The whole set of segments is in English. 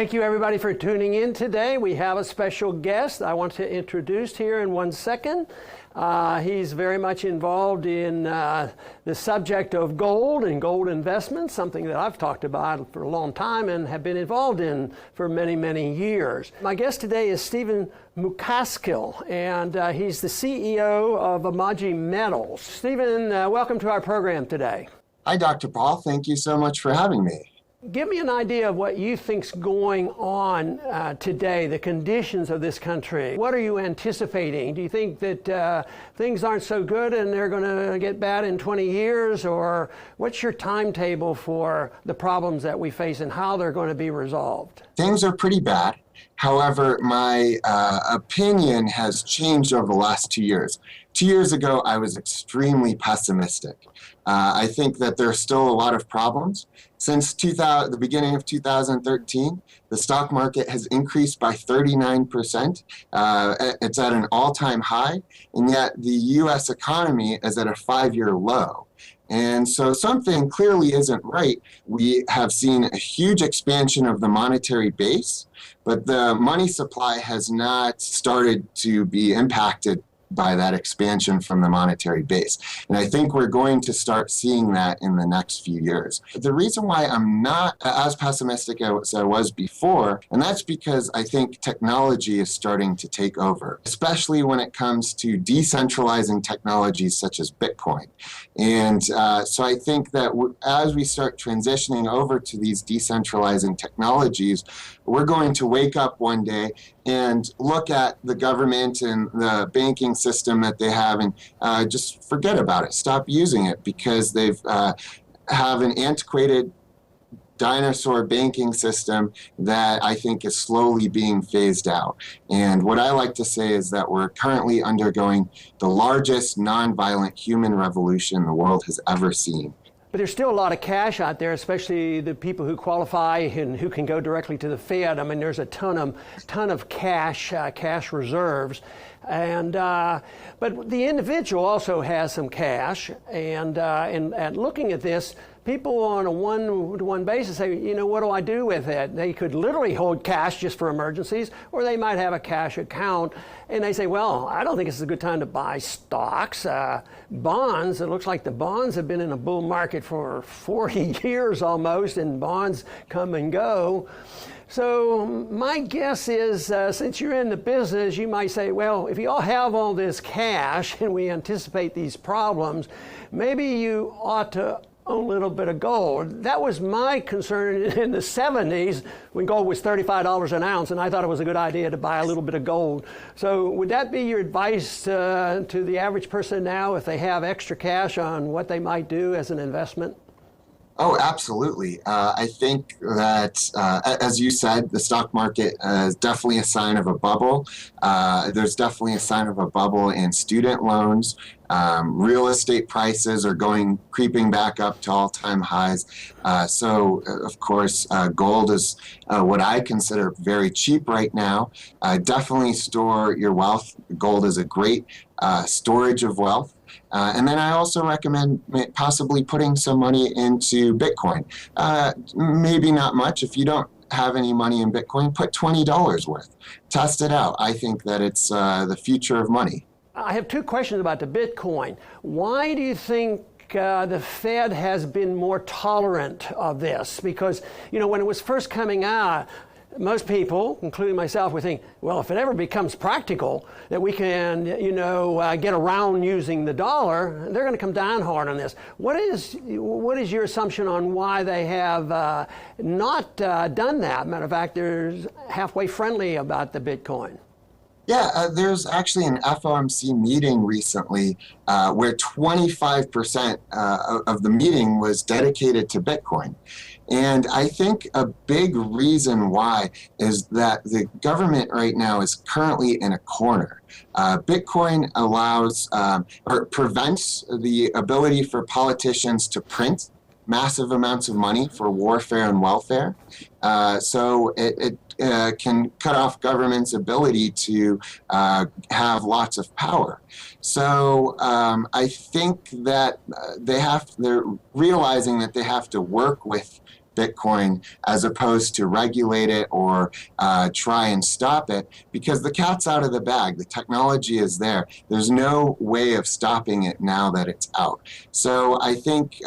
Thank you everybody for tuning in today. We have a special guest I want to introduce here in 1 second. He's very much involved in the subject of gold and gold investments, something that I've talked about for a long time and have been involved in for many, many years. My guest today is Stephen Macaskill, and he's the CEO of Amagi Metals. Stephen, welcome to our program today. Hi, Dr. Paul. Thank you so much for having me. Give me an idea of what you think's going on today, the conditions of this country. What are you anticipating? Do you think that things aren't so good and they're going to get bad in 20 years? Or what's your timetable for the problems that we face and how they're going to be resolved? Things are pretty bad. However, my opinion has changed over the last 2 years. 2 years ago, I was extremely pessimistic. I think that there are still a lot of problems. Since the beginning of 2013, the stock market has increased by 39%. It's at an all-time high, and yet the U.S. economy is at a 5-year low. And so something clearly isn't right. We have seen a huge expansion of the monetary base, but the money supply has not started to be impacted by that expansion from the monetary base. And I think we're going to start seeing that in the next few years. The reason why I'm not as pessimistic as I was before, and that's because I think technology is starting to take over, especially when it comes to decentralizing technologies such as Bitcoin. And so I think that as we start transitioning over to these decentralizing technologies, we're going to wake up one day and look at the government and the banking system that they have and just forget about it, stop using it, because they've have an antiquated dinosaur banking system that I think is slowly being phased out. And what I like to say is that we're currently undergoing the largest nonviolent human revolution the world has ever seen. But there's still a lot of cash out there, especially the people who qualify and who can go directly to the Fed. I mean, there's a ton of cash reserves, and but the individual also has some cash. And looking at this, people on a one-to-one basis say, you know, what do I do with it? They could literally hold cash just for emergencies, or they might have a cash account. And they say, well, I don't think it's a good time to buy stocks, bonds. It looks like the bonds have been in a bull market for 40 years almost, and bonds come and go. So my guess is, since you're in the business, you might say, well, if you all have all this cash and we anticipate these problems, maybe you ought to own a little bit of gold. That was my concern in the 70s when gold was $35 an ounce, and I thought it was a good idea to buy a little bit of gold. So would that be your advice to the average person now if they have extra cash on what they might do as an investment? Oh, absolutely. I think that, as you said, the stock market is definitely a sign of a bubble. There's definitely a sign of a bubble in student loans. Real estate prices are creeping back up to all-time highs. So, of course, gold is what I consider very cheap right now. Definitely store your wealth. Gold is a great storage of wealth. And then I also recommend possibly putting some money into Bitcoin. Maybe not much. If you don't have any money in Bitcoin, put $20 worth. Test it out. I think that it's the future of money. I have two questions about the Bitcoin. Why do you think the Fed has been more tolerant of this? Because, you know, when it was first coming out, most people, including myself, would think, well, if it ever becomes practical that we can, get around using the dollar, they're going to come down hard on this. What is your assumption on why they have not done that? Matter of fact, they're halfway friendly about the Bitcoin. Yeah, there's actually an FOMC meeting recently where 25% of the meeting was dedicated to Bitcoin. And I think a big reason why is that the government right now is currently in a corner. Bitcoin allows or prevents the ability for politicians to print massive amounts of money for warfare and welfare. So it can cut off government's ability to have lots of power. So I think that they're realizing that they have to work with Bitcoin as opposed to regulate it or try and stop it, because the cat's out of the bag. The technology is there. There's no way of stopping it now that it's out. So I think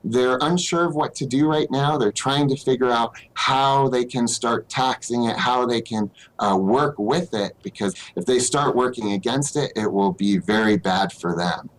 they're unsure of what to do right now. They're trying to figure out how they can start taxing it, how they can work with it, because if they start working against it, it will be very bad for them.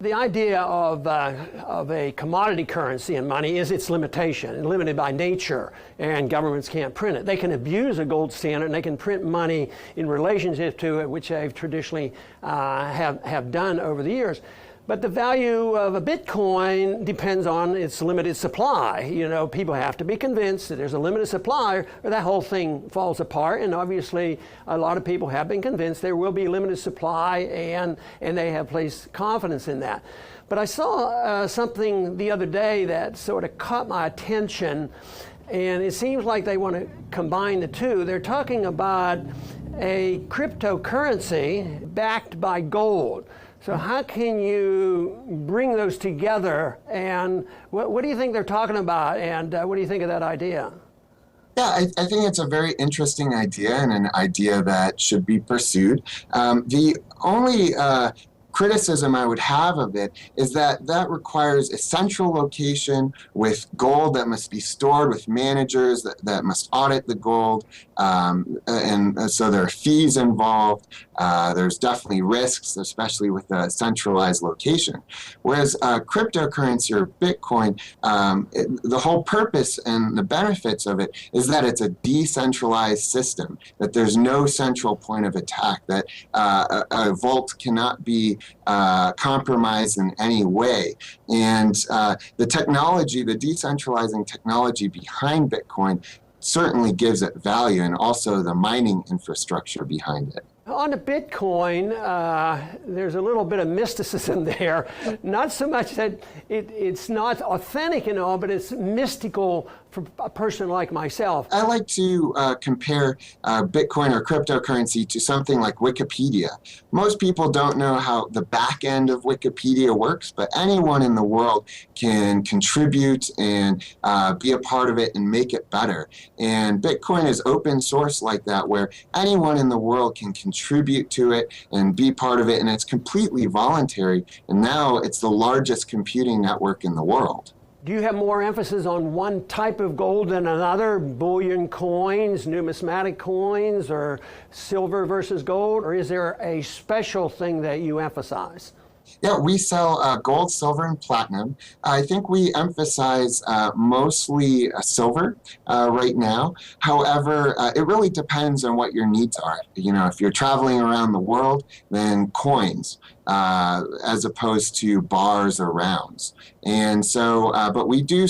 The idea of a commodity currency and money is its limitation, and limited by nature, and governments can't print it. They can abuse a gold standard, and they can print money in relationship to it, which they've traditionally have done over the years. But the value of a Bitcoin depends on its limited supply. You know, people have to be convinced that there's a limited supply, or that whole thing falls apart. And obviously, a lot of people have been convinced there will be a limited supply, and they have placed confidence in that. But I saw something the other day that sort of caught my attention, and it seems like they want to combine the two. They're talking about a cryptocurrency backed by gold. So how can you bring those together, and what do you think they're talking about, and what do you think of that idea? Yeah, I think it's a very interesting idea, and an idea that should be pursued. The only criticism I would have of it is that that requires a central location with gold that must be stored, with managers that must audit the gold, and so there are fees involved. There's definitely risks, especially with a centralized location. Whereas cryptocurrency or Bitcoin, the whole purpose and the benefits of it is that it's a decentralized system, that there's no central point of attack, that a vault cannot be compromised in any way. And the technology, the decentralizing technology behind Bitcoin certainly gives it value, and also the mining infrastructure behind it. On the Bitcoin, there's a little bit of mysticism there. Not so much that it's not authentic and all, but it's mystical for a person like myself. I like to compare Bitcoin or cryptocurrency to something like Wikipedia. Most people don't know how the back end of Wikipedia works, but anyone in the world can contribute and be a part of it and make it better. And Bitcoin is open source like that, where anyone in the world can contribute to it and be part of it, and it's completely voluntary. And now it's the largest computing network in the world. Do you have more emphasis on one type of gold than another? Bullion coins, numismatic coins, or silver versus gold? Or is there a special thing that you emphasize? Yeah, we sell gold, silver, and platinum. I think we emphasize mostly silver right now. However, it really depends on what your needs are. You know, if you're traveling around the world, then coins, as opposed to bars or rounds. And so, but we do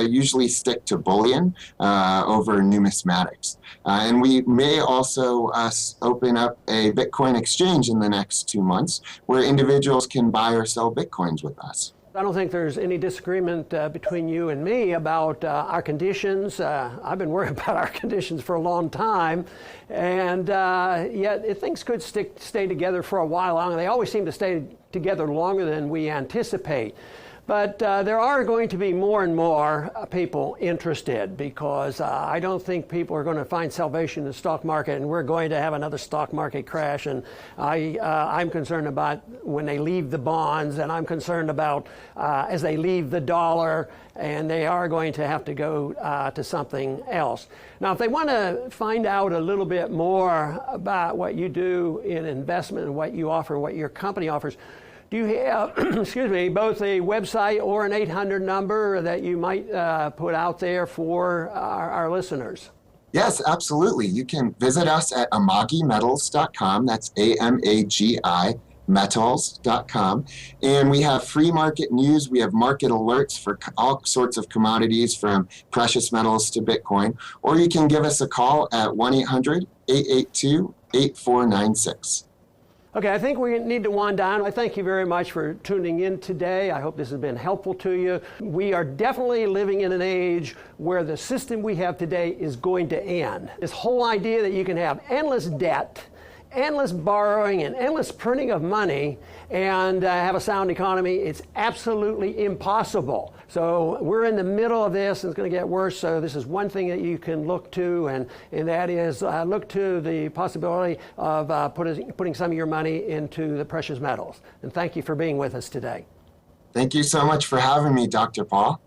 usually stick to bullion over numismatics. And we may also open up a Bitcoin exchange in the next 2 months, where individuals can buy or sell Bitcoins with us. I don't think there's any disagreement between you and me about our conditions. I've been worried about our conditions for a long time, and yet things could stay together for a while longer. They always seem to stay together longer than we anticipate. But there are going to be more and more people interested, because I don't think people are going to find salvation in the stock market, and we're going to have another stock market crash. And I'm concerned about when they leave the bonds, and I'm concerned about as they leave the dollar, and they are going to have to go to something else. Now, if they want to find out a little bit more about what you do in investment and what you offer, what your company offers, do you have, excuse me, both a website or an 800 number that you might put out there for our listeners? Yes, absolutely. You can visit us at amagimetals.com. That's AMAGI metals.com. And we have free market news. We have market alerts for all sorts of commodities, from precious metals to Bitcoin. Or you can give us a call at 1-800-882-8496. Okay, I think we need to wind down. I thank you very much for tuning in today. I hope this has been helpful to you. We are definitely living in an age where the system we have today is going to end. This whole idea that you can have endless debt endless borrowing and endless printing of money and have a sound economy, it's absolutely impossible. So we're in the middle of this, and it's going to get worse. So this is one thing that you can look to, and that is look to the possibility of putting some of your money into the precious metals. And thank you for being with us today. Thank you so much for having me, Dr. Paul.